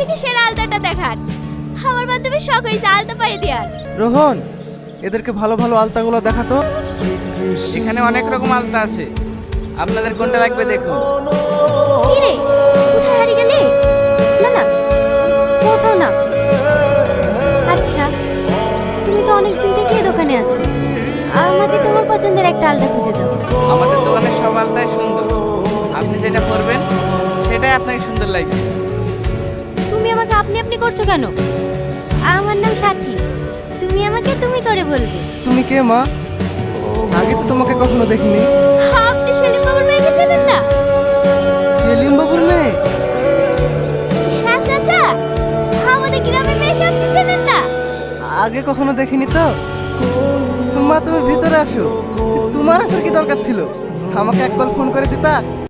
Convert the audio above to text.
থেকে সেরা আলতাটা দেখান। আমার বান্ধবীর শখ হয়েছে আলতা পায়ে দেওয়ার। রোহন, এদেরকে ভালো ভালো আলতাগুলো দেখাতো। এখানে অনেক রকম আলতা আছে, আপনাদের কোনটা লাগবে দেখুন। কি রে, কোথায় হারিয়ে গেলি? না না, কোথাও না। আচ্ছা, তুমি তো অনেকদিন থেকে এই দোকানে আছো, আমাকে তোমার পছন্দের একটা আলতা খুঁজে দাও। আমাদের দোকানের সব আলতাই সুন্দর, আপনি যেটা পরবেন সেটাই আপনাকে সুন্দর লাগবে। তুমি আমাকে আপনি আপনি করছো কেন? আমার নাম সাথী, তুমি আমাকে তুমি করে বলবে। তুমি কে মা? আগে তো তোমাকে কখনো দেখিনি। আপনি সেলিম বাবুর মেয়েকে চেনেন না? সেলিম বাবুর মেয়ে? হ্যাঁ চাচা, আমাদের গ্রামের মেয়েকে আপনি চেনেন না? আগে কখনো দেখিনি তো। মা তুমি ভিতরে আসো, তোমার আসার কি দরকার ছিল? আমাকে একবার ফোন করে দিতা।